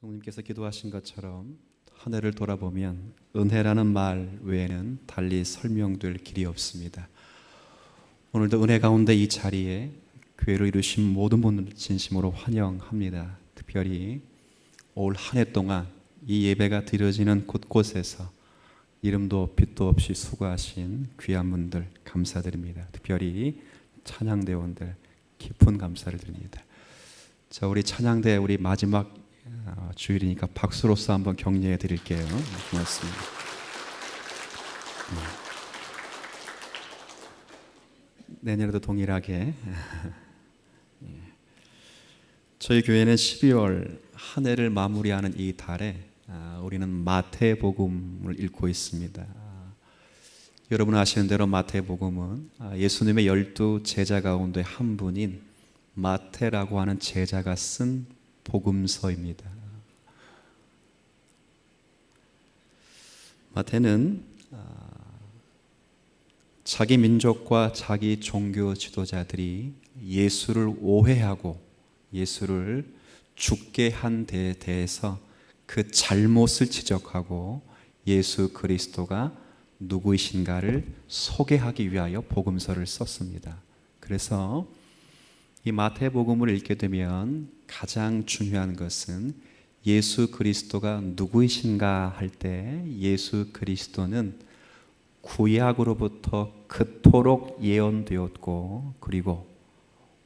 성님께서 기도하신 것처럼 한 해를 돌아보면 은혜라는 말 외에는 달리 설명될 길이 없습니다. 오늘도 은혜 가운데 이 자리에 교회를 이루신 모든 분을 진심으로 환영합니다. 특별히 올 한 해 동안 이 예배가 드려지는 곳곳에서 이름도 빛도 없이 수고하신 귀한 분들 감사드립니다. 특별히 찬양대원들 깊은 감사를 드립니다. 자, 우리 찬양대 우리 마지막 주일이니까 박수로서 한번 격려해 드릴게요. 고맙습니다. 내년에도 동일하게 저희 교회는 12월 한 해를 마무리하는 이 달에 우리는 마태복음을 읽고 있습니다. 여러분 아시는 대로 마태복음은 예수님의 12 제자 가운데 한 분인 마태라고 하는 제자가 쓴 복음서입니다. 마태는 자기 민족과 자기 종교 지도자들이 예수를 오해하고 예수를 죽게 한 데에 대해서 그 잘못을 지적하고 예수 그리스도가 누구이신가를 소개하기 위하여 복음서를 썼습니다. 그래서 이 마태복음을 읽게 되면 가장 중요한 것은 예수 그리스도가 누구이신가 할 때 예수 그리스도는 구약으로부터 그토록 예언되었고 그리고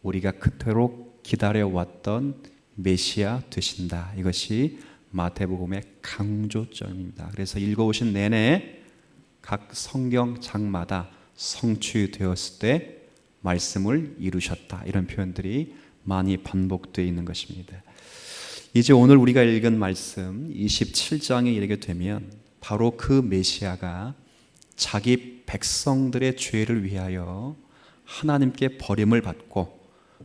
우리가 그토록 기다려왔던 메시아 되신다. 이것이 마태복음의 강조점입니다. 그래서 읽어오신 내내 각 성경 장마다 성취되었을 때 말씀을 이루셨다. 이런 표현들이 많이 반복되어 있는 것입니다. 이제 오늘 우리가 읽은 말씀 27장에 이르게 되면 바로 그 메시아가 자기 백성들의 죄를 위하여 하나님께 버림을 받고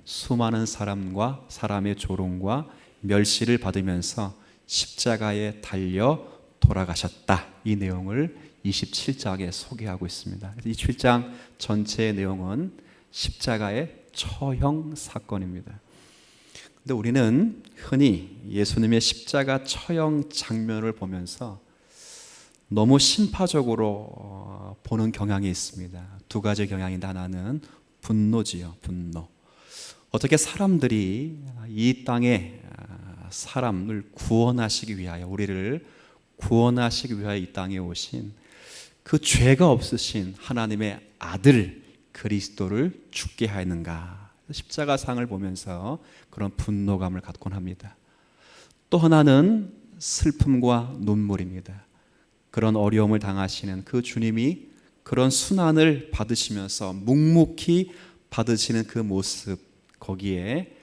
수많은 사람의 조롱과 멸시를 받으면서 십자가에 달려 돌아가셨다. 이 내용을 27장에 소개하고 있습니다. 27장 전체의 내용은 십자가의 처형 사건입니다. 근데 우리는 흔히 예수님의 십자가 처형 장면을 보면서 너무 심파적으로 보는 경향이 있습니다. 두 가지 경향인데 하나는 분노지요. 분노. 어떻게 사람들이 이 땅에 사람을 구원하시기 위하여 우리를 구원하시기 위하여 이 땅에 오신 그 죄가 없으신 하나님의 아들 그리스도를 죽게 하였는가. 십자가상을 보면서 그런 분노감을 갖곤 합니다. 또 하나는 슬픔과 눈물입니다. 그런 어려움을 당하시는 그 주님이 그런 순환을 받으시면서 묵묵히 받으시는 그 모습, 거기에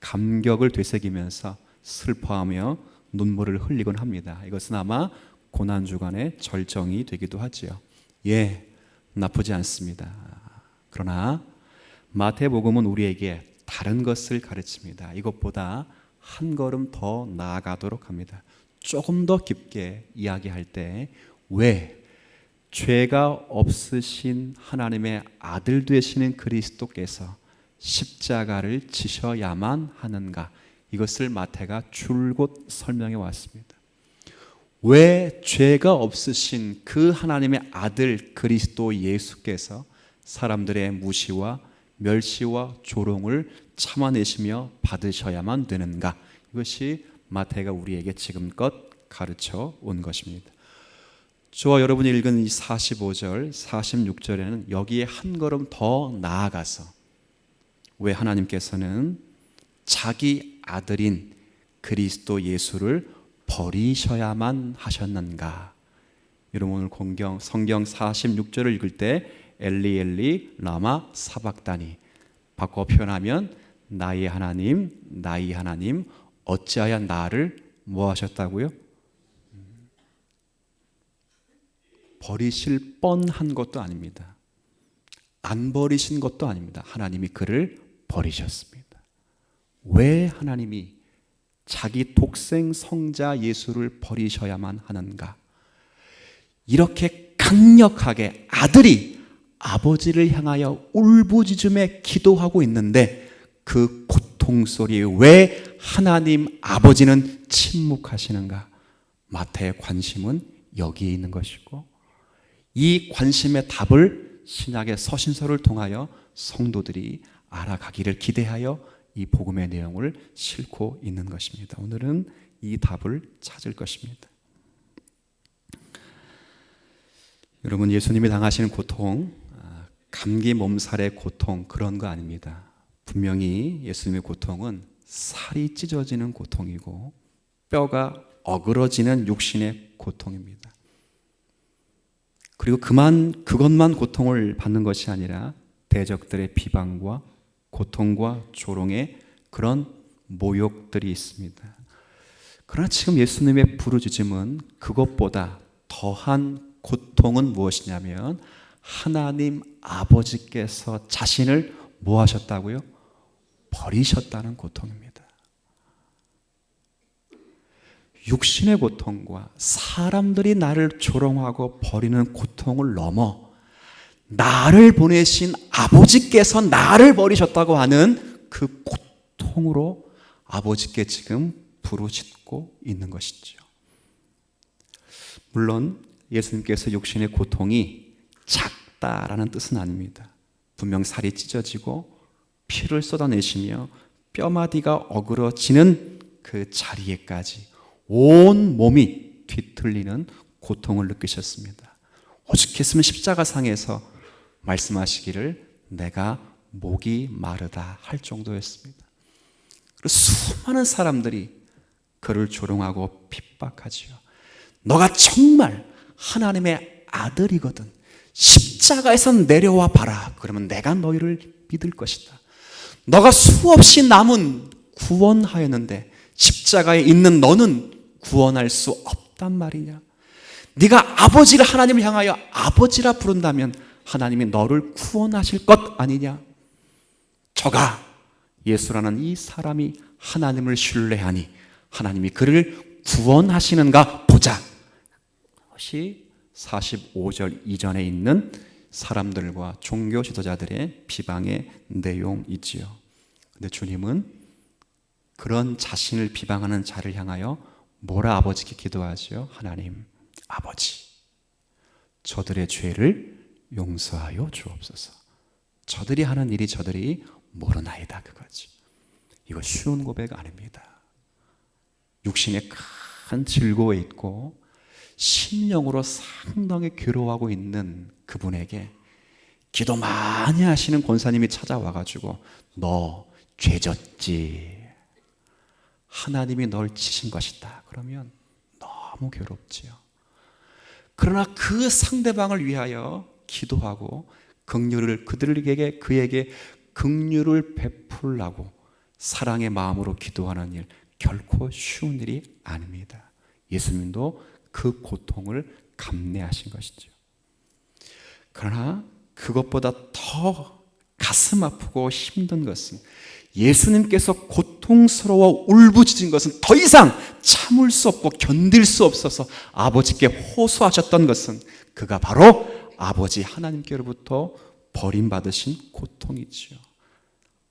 감격을 되새기면서 슬퍼하며 눈물을 흘리곤 합니다. 이것은 아마 고난주간의 절정이 되기도 하지요. 나쁘지 않습니다. 그러나 마태복음은 우리에게 다른 것을 가르칩니다. 이것보다 한 걸음 더 나아가도록 합니다. 조금 더 깊게 이야기할 때 왜 죄가 없으신 하나님의 아들 되시는 그리스도께서 십자가를 지셔야만 하는가, 이것을 마태가 줄곧 설명해 왔습니다. 왜 죄가 없으신 그 하나님의 아들 그리스도 예수께서 사람들의 무시와 멸시와 조롱을 참아내시며 받으셔야만 되는가, 이것이 마태가 우리에게 지금껏 가르쳐 온 것입니다. 저와 여러분이 읽은 이 45절, 46절에는 여기에 한 걸음 더 나아가서 왜 하나님께서는 자기 아들인 그리스도 예수를 버리셔야만 하셨는가. 여러분 오늘 성경 46절을 읽을 때 엘리 엘리 라마 사박다니, 바꿔 표현하면 나의 하나님 어찌하여 나를 뭐 하셨다고요? 버리실 뻔한 것도 아닙니다. 안 버리신 것도 아닙니다. 하나님이 그를 버리셨습니다. 왜 하나님이 자기 독생 성자 예수를 버리셔야만 하는가? 이렇게 강력하게 아들이 아버지를 향하여 울부짖으며 기도하고 있는데 그 고통 소리에 왜 하나님 아버지는 침묵하시는가? 마태의 관심은 여기에 있는 것이고, 이 관심의 답을 신약의 서신서를 통하여 성도들이 알아가기를 기대하여 이 복음의 내용을 싣고 있는 것입니다. 오늘은 이 답을 찾을 것입니다. 여러분, 예수님이 당하시는 고통, 감기 몸살의 고통, 그런 거 아닙니다. 분명히 예수님의 고통은 살이 찢어지는 고통이고 뼈가 어그러지는 육신의 고통입니다. 그리고 그것만 고통을 받는 것이 아니라 대적들의 비방과 고통과 조롱의 그런 모욕들이 있습니다. 그러나 지금 예수님의 부르짖음은 그것보다 더한 고통은 무엇이냐면, 하나님 아버지께서 자신을 뭐 하셨다고요? 버리셨다는 고통입니다. 육신의 고통과 사람들이 나를 조롱하고 버리는 고통을 넘어 나를 보내신 아버지께서 나를 버리셨다고 하는 그 고통으로 아버지께 지금 부르짖고 있는 것이죠. 물론 예수님께서 육신의 고통이 작다라는 뜻은 아닙니다. 분명 살이 찢어지고 피를 쏟아내시며 뼈마디가 어그러지는 그 자리에까지 온 몸이 뒤틀리는 고통을 느끼셨습니다. 오죽했으면 십자가상에서 말씀하시기를 내가 목이 마르다 할 정도였습니다. 그리고 수많은 사람들이 그를 조롱하고 핍박하지요. 너가 정말 하나님의 아들이거든 십자가에서 내려와 봐라. 그러면 내가 너희를 믿을 것이다. 너가 수없이 남은 구원하였는데 십자가에 있는 너는 구원할 수 없단 말이냐? 네가 아버지를 하나님을 향하여 아버지라 부른다면 하나님이 너를 구원하실 것 아니냐? 저가 예수라는 이 사람이 하나님을 신뢰하니 하나님이 그를 구원하시는가 보자. 그것이 45절 이전에 있는 사람들과 종교 지도자들의 비방의 내용이지요. 근데 주님은 그런 자신을 비방하는 자를 향하여 뭐라 아버지께 기도하지요? 하나님 아버지, 저들의 죄를 용서하여 주옵소서. 저들이 하는 일이 저들이 모르나이다, 그거지. 이거 쉬운 고백 아닙니다. 육신에 큰 즐거움에 있고 심령으로 상당히 괴로워하고 있는 그분에게 기도 많이 하시는 권사님이 찾아와가지고 너 죄졌지, 하나님이 널 치신 것이다, 그러면 너무 괴롭지요. 그러나 그 상대방을 위하여 기도하고 그에게 긍휼을 베풀라고 사랑의 마음으로 기도하는 일, 결코 쉬운 일이 아닙니다. 예수님도 그 고통을 감내하신 것이죠. 그러나 그것보다 더 가슴 아프고 힘든 것은, 예수님께서 고통스러워 울부짖은 것은 더 이상 참을 수 없고 견딜 수 없어서 아버지께 호소하셨던 것은, 그가 바로 아버지 하나님께로부터 버림받으신 고통이지요.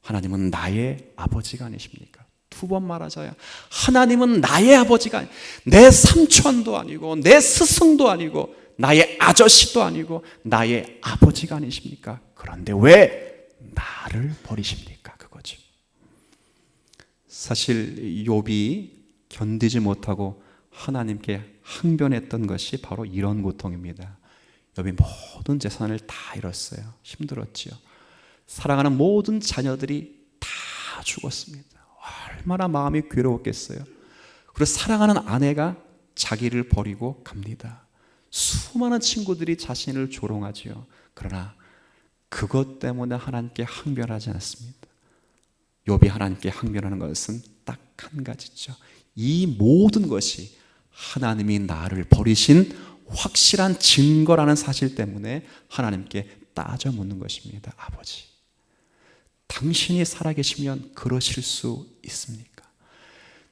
하나님은 나의 아버지가 아니십니까? 두 번 말하자야, 하나님은 나의 아버지가 아니, 내 삼촌도 아니고 내 스승도 아니고 나의 아저씨도 아니고 나의 아버지가 아니십니까? 그런데 왜 나를 버리십니까? 그거죠. 사실 욥이 견디지 못하고 하나님께 항변했던 것이 바로 이런 고통입니다. 욥이 모든 재산을 다 잃었어요. 힘들었지요. 사랑하는 모든 자녀들이 다 죽었습니다. 얼마나 마음이 괴로웠겠어요. 그리고 사랑하는 아내가 자기를 버리고 갑니다. 수많은 친구들이 자신을 조롱하지요. 그러나 그것 때문에 하나님께 항변하지 않습니다. 욥이 하나님께 항변하는 것은 딱 한 가지죠. 이 모든 것이 하나님이 나를 버리신 확실한 증거라는 사실 때문에 하나님께 따져 묻는 것입니다. 아버지, 당신이 살아계시면 그러실 수 있습니까?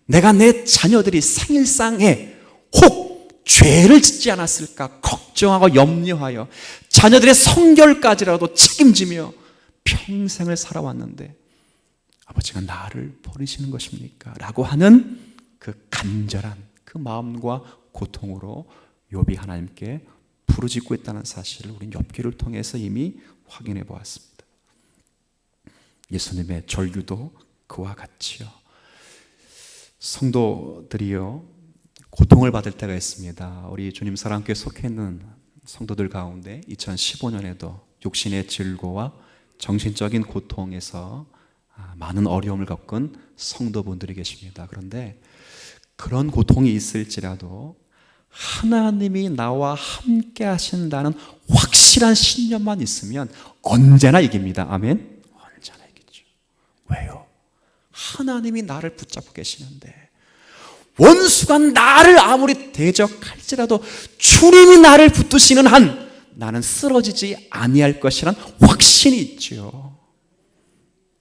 내가 내 자녀들이 생일상에 혹 죄를 짓지 않았을까 걱정하고 염려하여 자녀들의 성결까지라도 책임지며 평생을 살아왔는데 아버지가 나를 버리시는 것입니까? 라고 하는 그 간절한 그 마음과 고통으로 욥이 하나님께 부르짖고 있다는 사실을 우리는 욥기를 통해서 이미 확인해 보았습니다. 예수님의 절규도 그와 같이요. 성도들이요, 고통을 받을 때가 있습니다. 우리 주님 사랑교회 속해 있는 성도들 가운데 2015년에도 육신의 질고와 정신적인 고통에서 많은 어려움을 겪은 성도분들이 계십니다. 그런데 그런 고통이 있을지라도 하나님이 나와 함께 하신다는 확실한 신념만 있으면 언제나 이깁니다. 아멘? 언제나 이기죠. 왜요? 하나님이 나를 붙잡고 계시는데, 원수가 나를 아무리 대적할지라도 주님이 나를 붙드시는 한 나는 쓰러지지 아니할 것이란 확신이 있지요.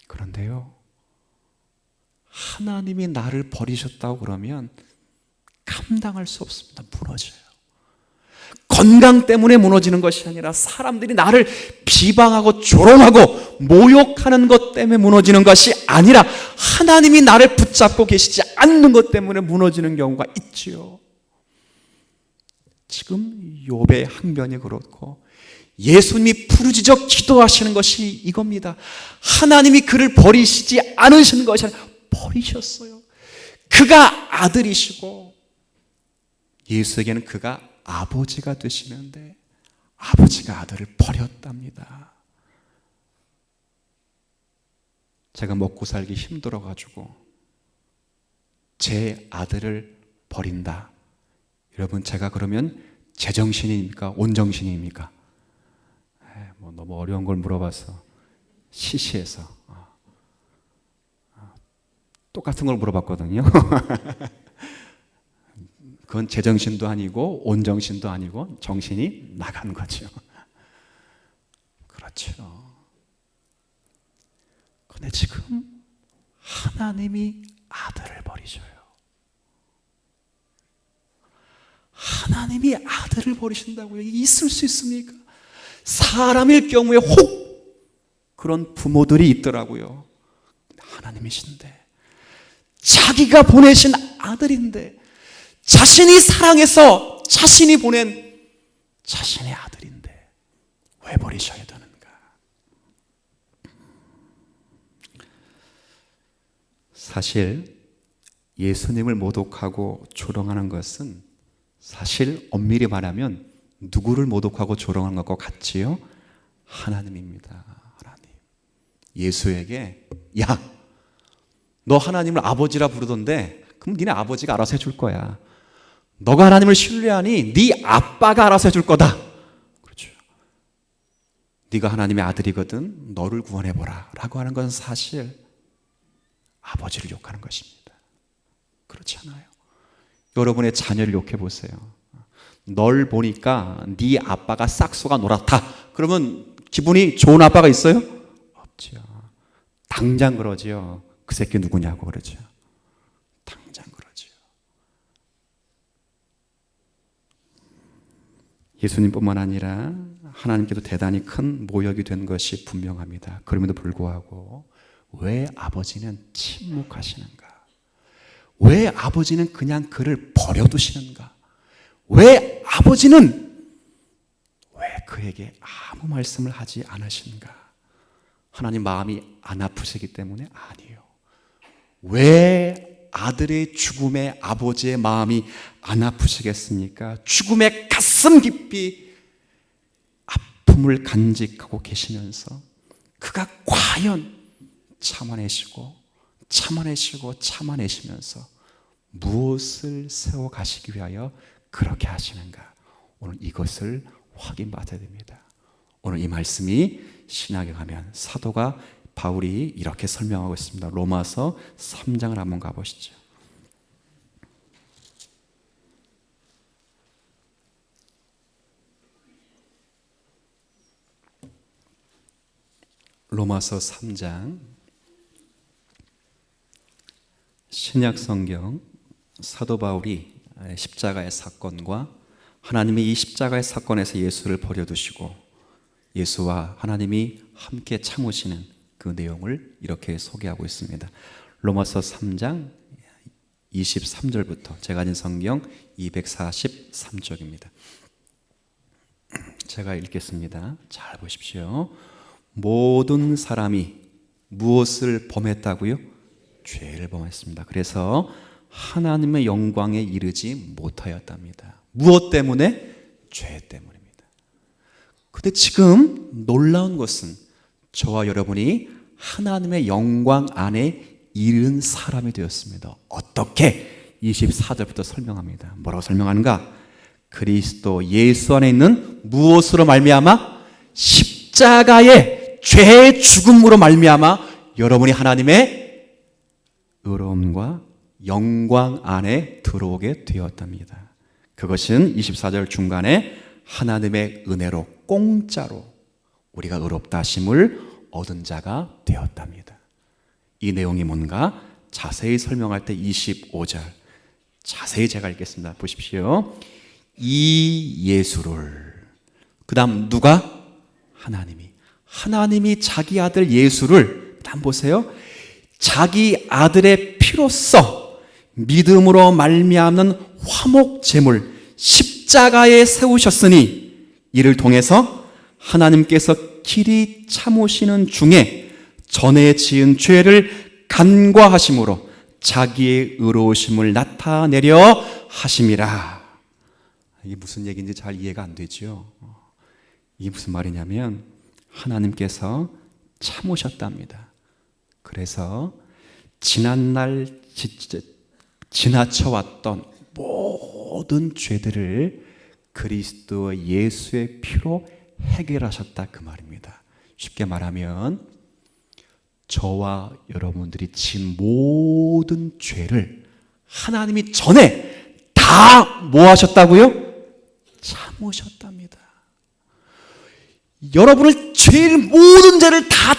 그런데요, 하나님이 나를 버리셨다고 그러면 감당할 수 없습니다. 무너져요. 건강 때문에 무너지는 것이 아니라 사람들이 나를 비방하고 조롱하고 모욕하는 것 때문에 무너지는 것이 아니라 하나님이 나를 붙잡고 계시지 않는 것 때문에 무너지는 경우가 있지요. 지금 욥의 항변이 그렇고 예수님이 부르짖어 기도하시는 것이 이겁니다. 하나님이 그를 버리시지 않으시는 것이 아니라 버리셨어요. 그가 아들이시고 예수에게는 그가 아버지가 되시는데 아버지가 아들을 버렸답니다. 제가 먹고 살기 힘들어가지고 제 아들을 버린다. 여러분, 제가 그러면 제정신입니까? 온정신입니까? 너무 어려운 걸 물어봐서 시시해서 똑같은 걸 물어봤거든요. 그건 제정신도 아니고 온정신도 아니고 정신이 나간 거죠. 그렇죠. 그런데 지금 하나님이 아들을 버리셔요. 하나님이 아들을 버리신다고요? 이게 있을 수 있습니까? 사람일 경우에 혹 그런 부모들이 있더라고요. 하나님이신데, 자기가 보내신 아들인데, 자신이 사랑해서 자신이 보낸 자신의 아들인데 왜 버리셔야 되는가? 사실 예수님을 모독하고 조롱하는 것은 사실 엄밀히 말하면 누구를 모독하고 조롱하는 것과 같지요? 하나님입니다. 하나님. 예수에게 야, 너 하나님을 아버지라 부르던데 그럼 니네 아버지가 알아서 해줄 거야. 너가 하나님을 신뢰하니 네 아빠가 알아서 해줄 거다. 그렇죠. 네가 하나님의 아들이거든 너를 구원해보라 라고 하는 건 사실 아버지를 욕하는 것입니다. 그렇지 않아요? 여러분의 자녀를 욕해보세요. 널 보니까 네 아빠가 싹수가 노랗다. 그러면 기분이 좋은 아빠가 있어요? 없죠. 당장 그러지요. 그 새끼 누구냐고 그러죠. 당장 그러죠. 예수님뿐만 아니라 하나님께도 대단히 큰 모욕이 된 것이 분명합니다. 그럼에도 불구하고 왜 아버지는 침묵하시는가? 왜 아버지는 그냥 그를 버려두시는가? 왜 아버지는 왜 그에게 아무 말씀을 하지 않으신가? 하나님 마음이 안 아프시기 때문에? 아니에요. 왜 아들의 죽음에 아버지의 마음이 안 아프시겠습니까? 죽음의 가슴 깊이 아픔을 간직하고 계시면서 그가 과연 참아내시면서 무엇을 세워가시기 위하여 그렇게 하시는가? 오늘 이것을 확인받아야 됩니다. 오늘 이 말씀이 신학에 가면 사도가 바울이 이렇게 설명하고 있습니다. 로마서 3장을 한번 가보시죠. 로마서 3장 신약 성경 사도 바울이 십자가의 사건과 하나님이 이 십자가의 사건에서 예수를 버려두시고 예수와 하나님이 함께 참으시는 그 내용을 이렇게 소개하고 있습니다. 로마서 3장 23절부터 제가 가진 성경 243쪽입니다. 제가 읽겠습니다. 잘 보십시오. 모든 사람이 무엇을 범했다고요? 죄를 범했습니다. 그래서 하나님의 영광에 이르지 못하였답니다. 무엇 때문에? 죄 때문입니다. 근데 지금 놀라운 것은 저와 여러분이 하나님의 영광 안에 이른 사람이 되었습니다. 어떻게? 24절부터 설명합니다. 뭐라고 설명하는가? 그리스도 예수 안에 있는 무엇으로 말미암아? 십자가의 죄의 죽음으로 말미암아 여러분이 하나님의 의로움과 영광 안에 들어오게 되었답니다. 그것은 24절 중간에 하나님의 은혜로 공짜로 우리가 의롭다 하심을 얻은 자가 되었답니다. 이 내용이 뭔가 자세히 설명할 때 25절 자세히 제가 읽겠습니다. 보십시오. 이 예수를, 그 다음 누가? 하나님이 자기 아들 예수를, 다음 보세요. 자기 아들의 피로써 믿음으로 말미암는 화목 제물 십자가에 세우셨으니 이를 통해서 하나님께서 길이 참으시는 중에 전에 지은 죄를 간과하심으로 자기의 의로우심을 나타내려 하심이라. 이게 무슨 얘기인지 잘 이해가 안 되죠. 이게 무슨 말이냐면 하나님께서 참으셨답니다. 그래서 지난날 지나쳐왔던 모든 죄들을 그리스도 예수의 피로 해결하셨다 그 말입니다. 쉽게 말하면 저와 여러분들이 진 모든 죄를 하나님이 전에 다 뭐 하셨다고요? 참으셨답니다. 여러분을 죄를 모든 죄를 다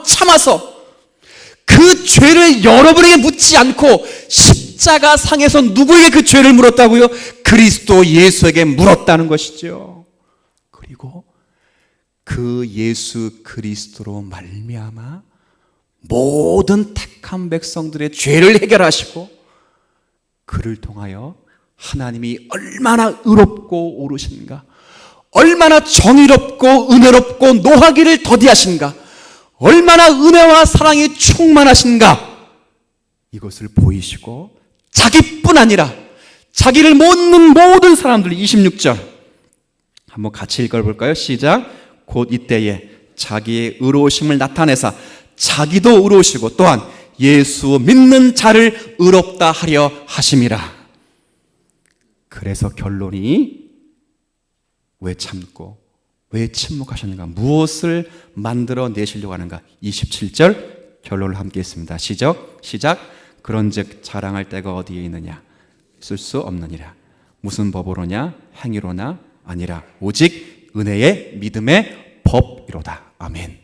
참아서 그 죄를 여러분에게 묻지 않고 십자가 상에서 누구에게 그 죄를 물었다고요? 그리스도 예수에게 물었다는 것이죠. 그리고 그 예수 그리스도로 말미암아 모든 택한 백성들의 죄를 해결하시고 그를 통하여 하나님이 얼마나 의롭고 옳으신가, 얼마나 정의롭고 은혜롭고 노하기를 더디하신가, 얼마나 은혜와 사랑이 충만하신가, 이것을 보이시고 자기뿐 아니라 자기를 묻는 모든 사람들. 26절 한번 같이 읽어볼까요? 시작. 곧 이때에 자기의 의로우심을 나타내사 자기도 의로우시고 또한 예수 믿는 자를 의롭다 하려 하심이라. 그래서 결론이 왜 참고 왜 침묵하셨는가, 무엇을 만들어 내시려고 하는가. 27절 결론을 함께 했습니다. 시작. 그런즉 자랑할 때가 어디에 있느냐? 있을 수 없느니라. 무슨 법으로냐? 행위로나 아니라 오직 은혜의 믿음의 법이로다. 아멘.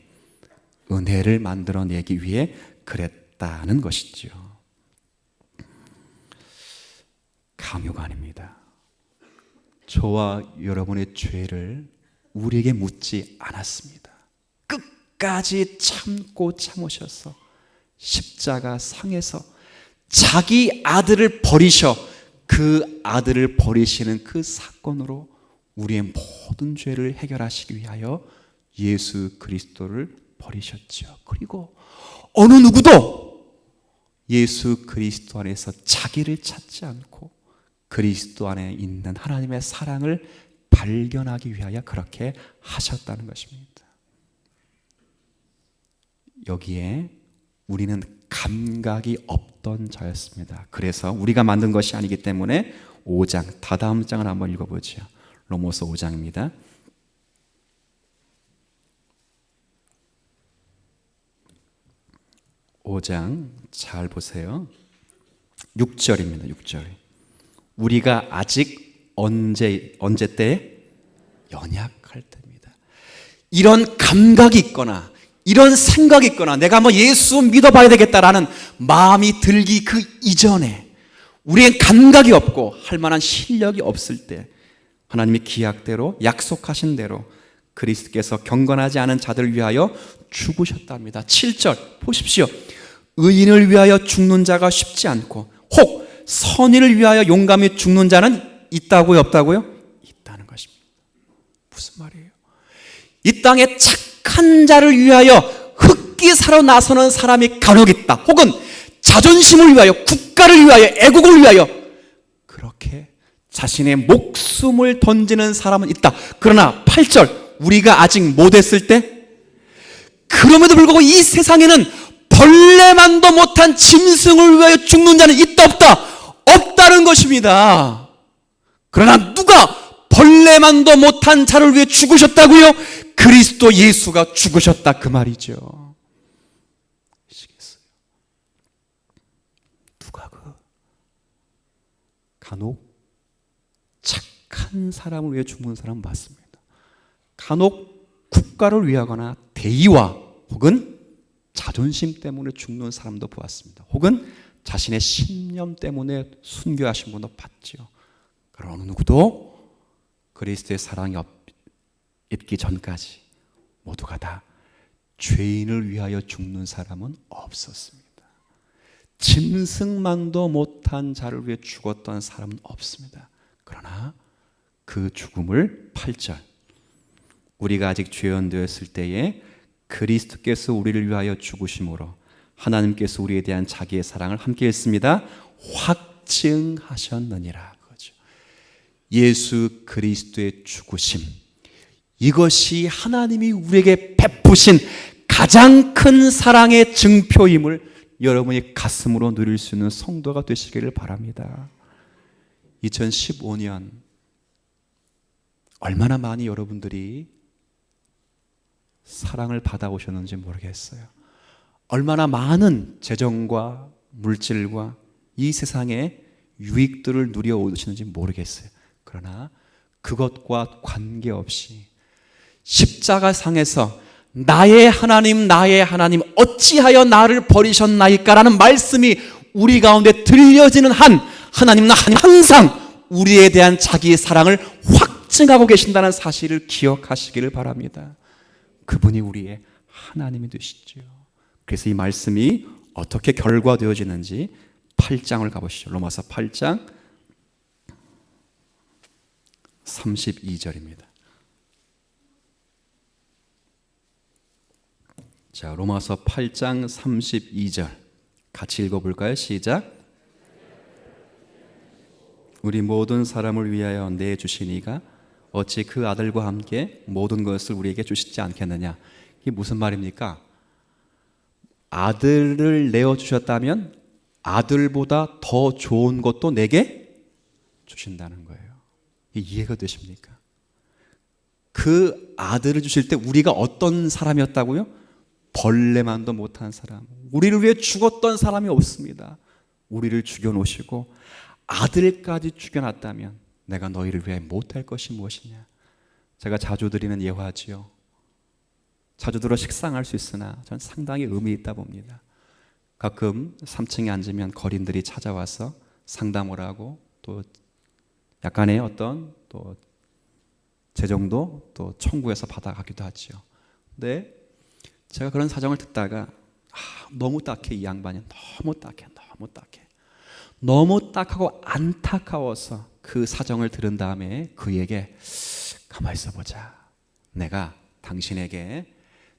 은혜를 만들어내기 위해 그랬다는 것이죠. 강요가 아닙니다. 저와 여러분의 죄를 우리에게 묻지 않았습니다. 끝까지 참으셔서 십자가 상에서 자기 아들을 버리셔 그 아들을 버리시는 그 사건으로 우리의 모든 죄를 해결하시기 위하여 예수 그리스도를 버리셨죠. 그리고 어느 누구도 예수 그리스도 안에서 자기를 찾지 않고 그리스도 안에 있는 하나님의 사랑을 발견하기 위하여 그렇게 하셨다는 것입니다. 여기에 우리는 감각이 없던 자였습니다. 그래서 우리가 만든 것이 아니기 때문에 5장, 다다음 장을 한번 읽어보죠. 로마서 5장입니다. 5장 잘 보세요. 6절입니다. 6절. 우리가 아직 언제 때? 연약할 때입니다. 이런 감각이 있거나 이런 생각이 있거나 내가 한번 예수 믿어봐야 되겠다라는 마음이 들기 그 이전에 우리의 감각이 없고 할 만한 실력이 없을 때 하나님이 기약대로 약속하신 대로 그리스도께서 경건하지 않은 자들을 위하여 죽으셨답니다. 7절 보십시오. 의인을 위하여 죽는 자가 쉽지 않고 혹 선인을 위하여 용감히 죽는 자는 있다고요, 없다고요? 있다는 것입니다. 무슨 말이에요? 이 땅에 착한 자를 위하여 흑기사로 나서는 사람이 간혹 있다. 혹은 자존심을 위하여, 국가를 위하여, 애국을 위하여 그렇게 자신의 목숨을 던지는 사람은 있다. 그러나 8절 우리가 아직 못했을 때 그럼에도 불구하고 이 세상에는 벌레만도 못한 짐승을 위하여 죽는 자는 있다 없다? 없다는 것입니다. 그러나 누가 벌레만도 못한 자를 위해 죽으셨다고요? 그리스도 예수가 죽으셨다 그 말이죠. 아시겠어요? 누가 간혹 착한 사람을 위해 죽는 사람 맞습니다. 간혹 국가를 위하거나 대의와 혹은 자존심 때문에 죽는 사람도 보았습니다. 혹은 자신의 신념 때문에 순교하신 분도 봤죠. 그러나 어느 누구도 그리스도의 사랑이 있기 전까지 모두가 다 죄인을 위하여 죽는 사람은 없었습니다. 짐승만도 못한 자를 위해 죽었던 사람은 없습니다. 그러나 그 죽음을 8절 우리가 아직 죄인 되었을 때에 그리스도께서 우리를 위하여 죽으심으로 하나님께서 우리에 대한 자기의 사랑을 함께 했습니다. 확증하셨느니라. 그렇죠. 예수 그리스도의 죽으심, 이것이 하나님이 우리에게 베푸신 가장 큰 사랑의 증표임을 여러분이 가슴으로 누릴 수 있는 성도가 되시기를 바랍니다. 2015년 얼마나 많이 여러분들이 사랑을 받아오셨는지 모르겠어요. 얼마나 많은 재정과 물질과 이 세상의 유익들을 누려오시는지 모르겠어요. 그러나 그것과 관계없이 십자가상에서 나의 하나님 어찌하여 나를 버리셨나이까라는 말씀이 우리 가운데 들려지는 한 하나님 항상 우리에 대한 자기의 사랑을 확증하고 계신다는 사실을 기억하시기를 바랍니다. 그분이 우리의 하나님이 되시죠. 그래서 이 말씀이 어떻게 결과되어지는지 8장을 가보시죠. 로마서 8장 32절입니다. 자, 로마서 8장 32절 같이 읽어볼까요? 시작. 우리 모든 사람을 위하여 내주신 이가 어찌 그 아들과 함께 모든 것을 우리에게 주시지 않겠느냐. 이게 무슨 말입니까? 아들을 내어주셨다면 아들보다 더 좋은 것도 내게 주신다는 거예요. 이해가 되십니까? 그 아들을 주실 때 우리가 어떤 사람이었다고요? 벌레만도 못한 사람, 우리를 위해 죽었던 사람이 없습니다. 우리를 죽여놓으시고 아들까지 죽여놨다면 내가 너희를 위해 못할 것이 무엇이냐. 제가 자주 드리는 예화지요. 자주 들어 식상할 수 있으나 전 상당히 의미 있다 봅니다. 가끔 3층에 앉으면 거린들이 찾아와서 상담을 하고 또 약간의 어떤 또 재정도 또 청구해서 받아가기도 하죠. 근데 제가 그런 사정을 듣다가 너무 딱해. 이 양반이 너무 딱해. 너무 딱하고 안타까워서 그 사정을 들은 다음에 그에게 가만히 있어보자. 내가 당신에게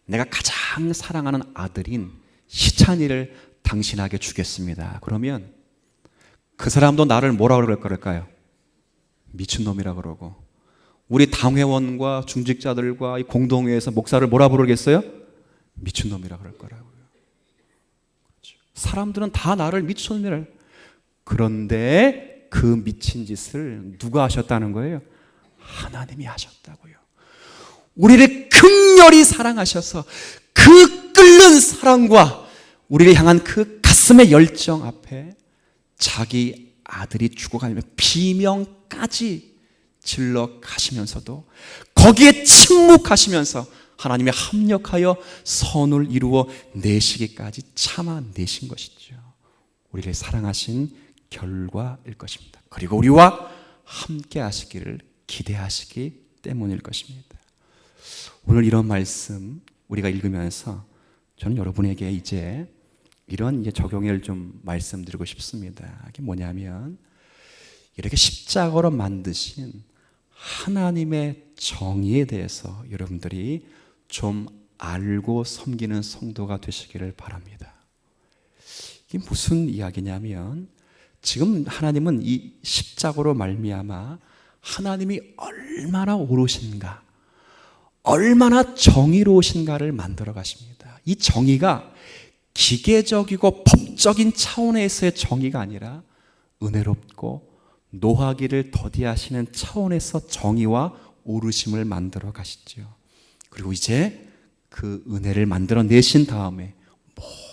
내가 가장 사랑하는 아들인 시찬이를 당신에게 주겠습니다. 그러면 그 사람도 나를 뭐라고 그럴까요? 미친놈이라 그러고, 우리 당회원과 중직자들과 이 공동회에서 목사를 뭐라 부르겠어요? 미친놈이라 그럴 거라고요. 사람들은 다 나를 미친놈이라. 그런데 그 미친 짓을 누가 하셨다는 거예요? 하나님이 하셨다고요. 우리를 극렬히 사랑하셔서 그 끓는 사랑과 우리를 향한 그 가슴의 열정 앞에 자기 아들이 죽어가며 비명까지 질러 가시면서도 거기에 침묵하시면서 하나님이 합력하여 선을 이루어 내시기까지 참아내신 것이죠. 우리를 사랑하신 결과일 것입니다. 그리고 우리와 함께 하시기를 기대하시기 때문일 것입니다. 오늘 이런 말씀 우리가 읽으면서 저는 여러분에게 이제 이런 이제 적용을 좀 말씀드리고 싶습니다. 이게 뭐냐면, 이렇게 십자가로 만드신 하나님의 정의에 대해서 여러분들이 좀 알고 섬기는 성도가 되시기를 바랍니다. 이게 무슨 이야기냐면, 지금 하나님은 이 십자가로 말미암아 하나님이 얼마나 옳으신가, 얼마나 정의로우신가를 만들어 가십니다. 이 정의가 기계적이고 법적인 차원에서의 정의가 아니라 은혜롭고 노하기를 더디하시는 차원에서 정의와 옳으심을 만들어 가시죠. 그리고 이제 그 은혜를 만들어 내신 다음에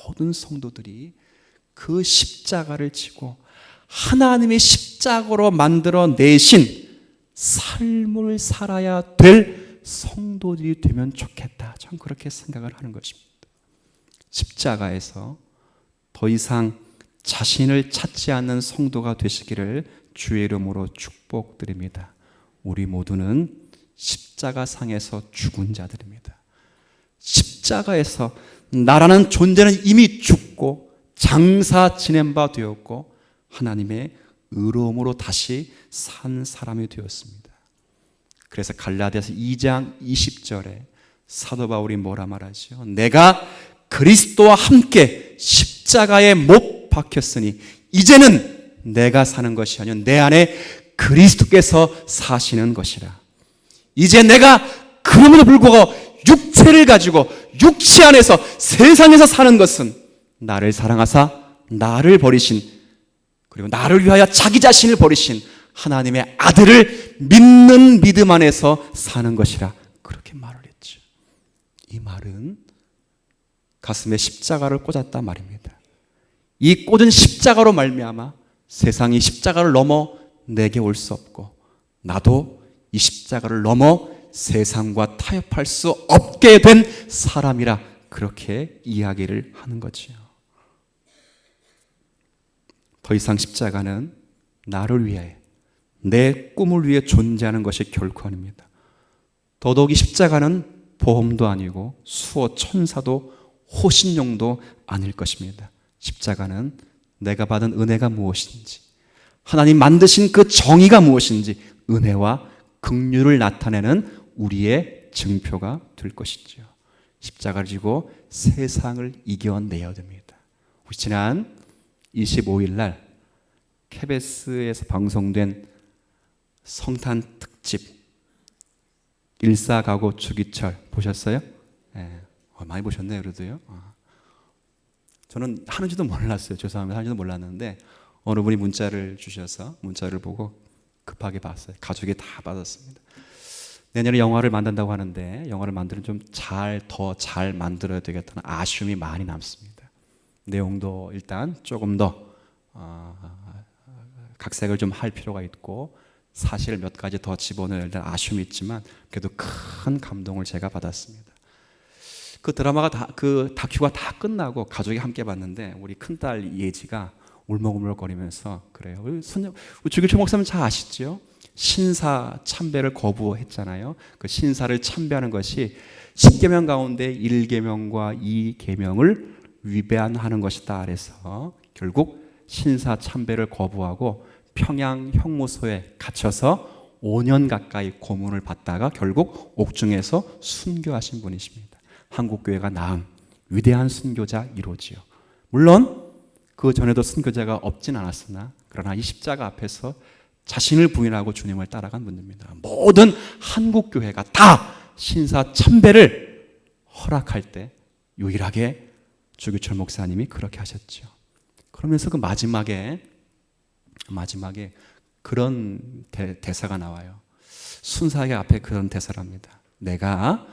모든 성도들이 그 십자가를 지고 하나님의 십자가로 만들어 내신 삶을 살아야 될 성도들이 되면 좋겠다. 전 그렇게 생각을 하는 것입니다. 십자가에서 더 이상 자신을 찾지 않는 성도가 되시기를 주의 이름으로 축복드립니다. 우리 모두는 십자가상에서 죽은 자들입니다. 십자가에서 나라는 존재는 이미 죽고 장사 지낸 바 되었고 하나님의 의로움으로 다시 산 사람이 되었습니다. 그래서 갈라디아서 2장 20절에 사도 바울이 뭐라 말하죠? 내가 그리스도와 함께 십자가에 못 박혔으니 이제는 내가 사는 것이 아니요 내 안에 그리스도께서 사시는 것이라. 이제 내가 그럼에도 불구하고 육체를 가지고 육체 안에서 세상에서 사는 것은 나를 사랑하사 나를 버리신, 그리고 나를 위하여 자기 자신을 버리신 하나님의 아들을 믿는 믿음 안에서 사는 것이라, 그렇게 말을 했죠. 이 말은 가슴에 십자가를 꽂았단 말입니다. 이 꽂은 십자가로 말미암아 세상이 십자가를 넘어 내게 올 수 없고 나도 이 십자가를 넘어 세상과 타협할 수 없게 된 사람이라, 그렇게 이야기를 하는 거지요. 더 이상 십자가는 나를 위해, 내 꿈을 위해 존재하는 것이 결코 아닙니다. 더더욱이 십자가는 보험도 아니고 수호 천사도 호신용도 아닐 것입니다. 십자가는 내가 받은 은혜가 무엇인지, 하나님 만드신 그 정의가 무엇인지, 은혜와 긍휼을 나타내는 우리의 증표가 될 것이죠. 십자가를 지고 세상을 이겨내야 됩니다. 우리 지난 25일 날 KBS에서 방송된 성탄 특집 일사가고 주기철 보셨어요? 네. 많이 보셨네요, 그래도요. 저는 하는지도 몰랐어요. 죄송합니다. 하는지도 몰랐는데 어느 분이 문자를 주셔서 문자를 보고 급하게 봤어요. 가족이 다 받았습니다. 내년에 영화를 만든다고 하는데 영화를 만들면 좀 더 잘 만들어야 되겠다는 아쉬움이 많이 남습니다. 내용도 일단 조금 더 각색을 좀 할 필요가 있고 사실 몇 가지 더 집어넣어야 될 아쉬움이 있지만 그래도 큰 감동을 제가 받았습니다. 그 드라마가 그 다큐가 다 끝나고 가족이 함께 봤는데 우리 큰딸 예지가 울먹울먹거리면서 그래요. 우리 주기철 목사님 잘 아시죠? 신사 참배를 거부했잖아요. 그 신사를 참배하는 것이 10계명 가운데 1계명과 2계명을 위반하는 것이다. 그래서 결국 신사 참배를 거부하고 평양 형무소에 갇혀서 5년 가까이 고문을 받다가 결국 옥중에서 순교하신 분이십니다. 한국교회가 낳은 위대한 순교자 1호지요. 물론 그 전에도 순교자가 없진 않았으나 그러나 이 십자가 앞에서 자신을 부인하고 주님을 따라간 분들입니다. 모든 한국교회가 다 신사 참배를 허락할 때 유일하게 주기철 목사님이 그렇게 하셨죠. 그러면서 그 마지막에 그런 대사가 나와요. 순사의 앞에 그런 대사랍니다. 내가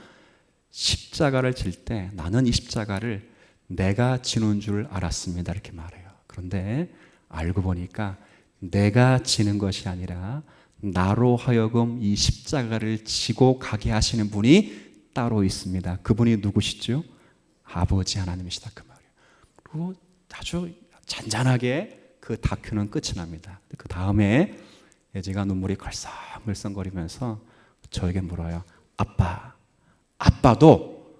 십자가를 질 때 나는 이 십자가를 내가 지는 줄 알았습니다. 이렇게 말해요. 그런데 알고 보니까 내가 지는 것이 아니라 나로 하여금 이 십자가를 지고 가게 하시는 분이 따로 있습니다. 그분이 누구시죠? 아버지 하나님이시다, 그 말이에요. 그리고 아주 잔잔하게 그 다큐는 끝이 납니다. 그 다음에 예지가 눈물이 걸썽걸썽거리면서 저에게 물어요. 아빠, 아빠도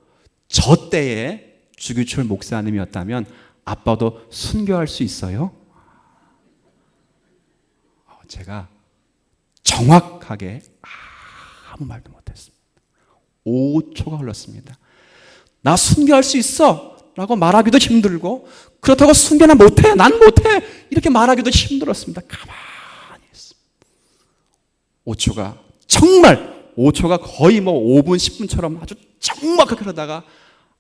저 때에 주기철 목사님이었다면 아빠도 순교할 수 있어요? 제가 정확하게 아무 말도 못했습니다. 5초가 흘렀습니다. 나 순교할 수 있어 라고 말하기도 힘들고, 그렇다고 순교는 못해, 난 못해 이렇게 말하기도 힘들었습니다. 가만히 있습니다. 5초가 정말 5초가 거의 뭐 5분 10분처럼 아주 정확하게 그러다가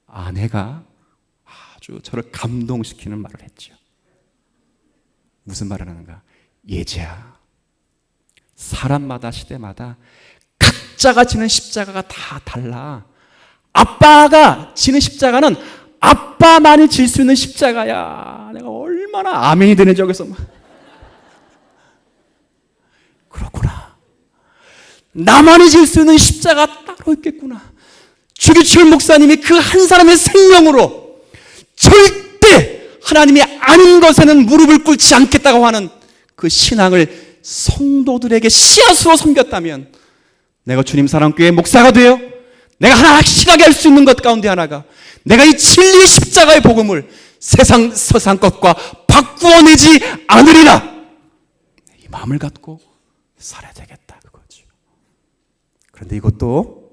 아내가 아주 저를 감동시키는 말을 했죠. 무슨 말을 하는가? 예지야, 사람마다 시대마다 각자가 지는 십자가가 다 달라. 아빠가 지는 십자가는 아빠만이 질 수 있는 십자가야. 내가 얼마나 아멘이 되는 적에서 그렇구나. 나만이 질 수 있는 십자가 따로 있겠구나. 주기철 목사님이 그 한 사람의 생명으로 절대 하나님이 아닌 것에는 무릎을 꿇지 않겠다고 하는 그 신앙을 성도들에게 씨앗으로 섬겼다면, 내가 주님 사랑교회 목사가 되어 내가 하나 확실하게 할 수 있는 것 가운데 하나가, 내가 이 진리의 십자가의 복음을 세상 서상 것과 바꾸어내지 않으리라, 이 마음을 갖고 살아야 되겠다, 그거죠. 그런데 이것도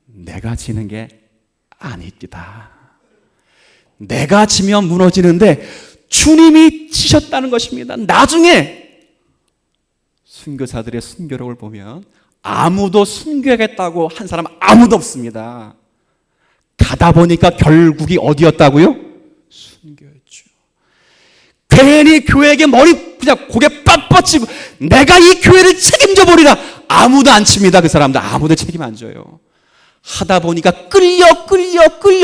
내가 지는 게 아닙니다. 내가 지면 무너지는데 주님이 지셨다는 것입니다. 나중에 순교사들의 순교록을 보면 아무도 순교하겠다고 한 사람 아무도 없습니다. 가다 보니까 결국이 어디였다고요? 순교였죠. 괜히 교회에게 머리 그냥 고개 빳빳치고 내가 이 교회를 책임져 버리라, 아무도 안 칩니다. 그 사람들 아무도 책임 안 져요. 하다 보니까 끌려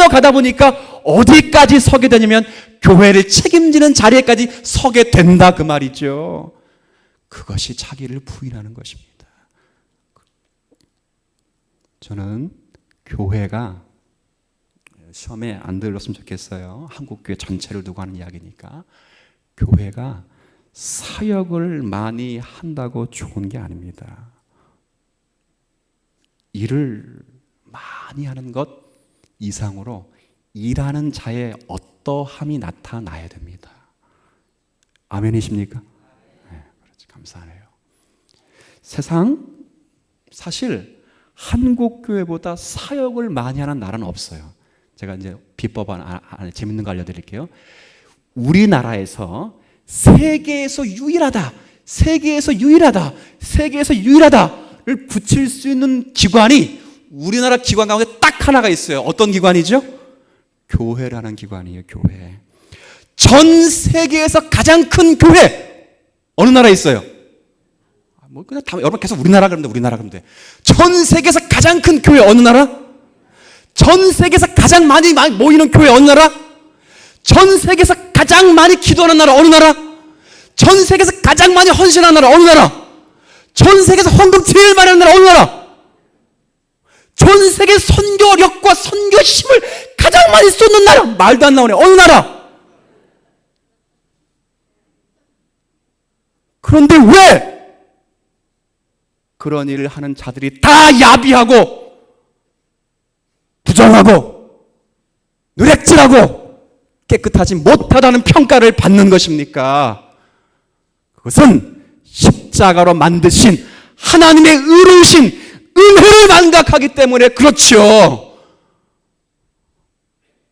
가다 보니까 어디까지 서게 되냐면 교회를 책임지는 자리에까지 서게 된다, 그 말이죠. 그것이 자기를 부인하는 것입니다. 저는 교회가, 시험에 안 들었으면 좋겠어요. 한국교회 전체를 두고 하는 이야기니까, 교회가 사역을 많이 한다고 좋은 게 아닙니다. 일을 많이 하는 것 이상으로 일하는 자의 어떠함이 나타나야 됩니다. 아멘이십니까? 네, 그렇지. 감사하네요. 세상 사실 한국 교회보다 사역을 많이 하는 나라는 없어요. 제가 이제 비법 안에 재밌는 거 알려드릴게요. 우리나라에서 세계에서 유일하다를 붙일 수 있는 기관이 우리나라 기관 가운데 딱 하나가 있어요. 어떤 기관이죠? 교회라는 기관이에요. 교회. 전 세계에서 가장 큰 교회 어느 나라에 있어요? 뭐 그냥 다 여러분 계속 우리나라 그러면 돼. 전 세계에서 가장 큰 교회 어느 나라? 전 세계에서 가장 많이 모이는 교회 어느 나라? 전 세계에서 가장 많이 기도하는 나라 어느 나라? 전 세계에서 가장 많이 헌신하는 나라 어느 나라? 전 세계에서 헌금 제일 많이 하는 나라 어느 나라? 전 세계 선교력과 선교심을 가장 많이 쏟는 나라, 말도 안 나오네. 어느 나라? 그런데 왜 그런 일을 하는 자들이 다 야비하고 부정하고 누렉질하고 깨끗하지 못하다는 평가를 받는 것입니까? 그것은 십자가로 만드신 하나님의 의로우신 은혜를 망각하기 때문에 그렇죠.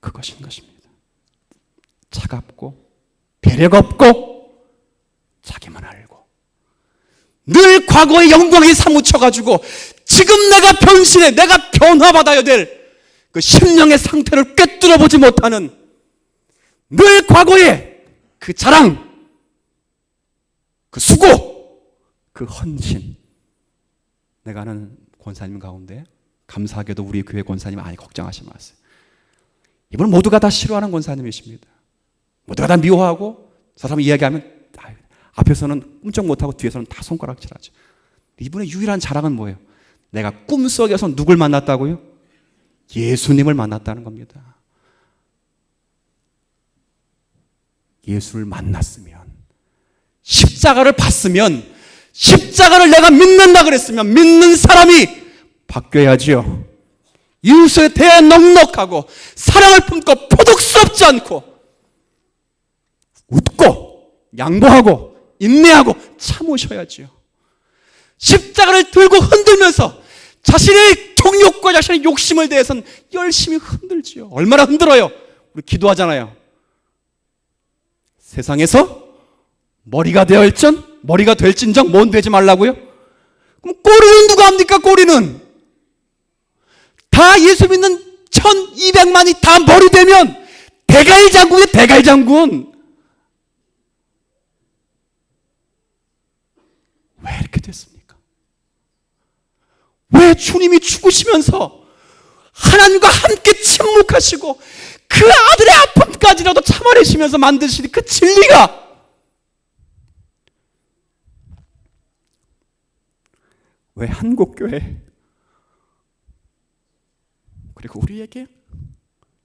그것인 것입니다. 차갑고 배려가 없고 자기만 알고 늘 과거의 영광에 사무쳐가지고 지금 내가 변신해, 내가 변화받아야 될 그 심령의 상태를 꿰뚫어 보지 못하는 늘 과거의 그 자랑, 그 수고, 그 헌신. 내가 아는 권사님 가운데 감사하게도 우리 교회 권사님 많이 걱정하지 마세요. 이분은 모두가 다 싫어하는 권사님이십니다. 모두가 다 미워하고 저 사람 이야기하면 앞에서는 꼼짝 못하고 뒤에서는 다 손가락질하죠. 이분의 유일한 자랑은 뭐예요? 내가 꿈속에서 누굴 만났다고요? 예수님을 만났다는 겁니다. 예수를 만났으면, 십자가를 봤으면, 십자가를 내가 믿는다 그랬으면 믿는 사람이 바뀌어야지요. 이웃에 대해 넉넉하고 사랑을 품고 포독스럽지 않고 웃고 양보하고 인내하고 참으셔야지요. 십자가를 들고 흔들면서 자신의 정욕과 자신의 욕심을 대해서는 열심히 흔들지요. 얼마나 흔들어요? 우리 기도하잖아요. 세상에서 머리가 될진정 뭔 되지 말라고요? 그럼 꼬리는 누가 합니까? 꼬리는 다 예수 믿는 1200만이 다 머리 되면 대갈장군이에요. 대갈장군. 왜 이렇게 됐습니까? 왜 주님이 죽으시면서 하나님과 함께 침묵하시고 그 아들의 아픔까지라도 참아내시면서 만드신 그 진리가 왜 한국교회 그리고 우리에게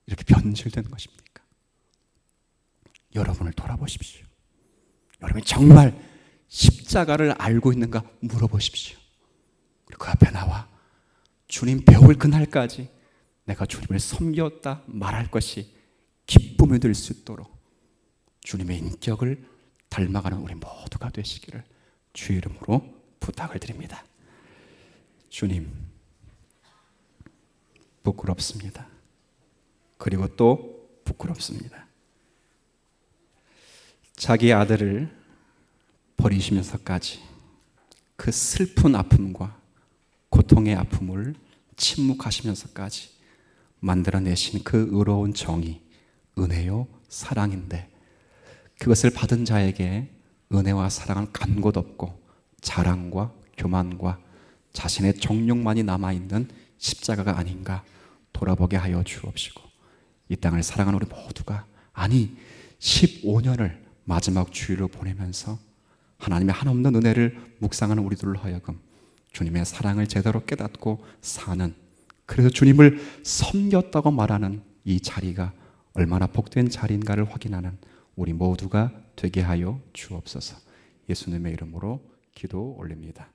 이렇게 변질된 것입니까? 여러분을 돌아보십시오. 여러분이 정말 십자가를 알고 있는가 물어보십시오. 그리고 그 앞에 나와 주님 배울 그날까지 내가 주님을 섬겼다 말할 것이 기쁨이 될 수 있도록 주님의 인격을 닮아가는 우리 모두가 되시기를 주 이름으로 부탁을 드립니다. 주님, 부끄럽습니다. 그리고 또 부끄럽습니다. 자기 아들을 버리시면서까지 그 슬픈 아픔과 고통의 아픔을 침묵하시면서까지 만들어내신 그 의로운 정의, 은혜요 사랑인데 그것을 받은 자에게 은혜와 사랑을 간 곳 없고 자랑과 교만과 자신의 정욕만이 남아있는 십자가가 아닌가 돌아보게 하여 주옵시고 이 땅을 사랑하는 우리 모두가 15년을 마지막 주일로 보내면서 하나님의 한없는 은혜를 묵상하는 우리들로 하여금 주님의 사랑을 제대로 깨닫고 사는, 그래서 주님을 섬겼다고 말하는 이 자리가 얼마나 복된 자리인가를 확인하는 우리 모두가 되게 하여 주옵소서. 예수님의 이름으로 기도 올립니다.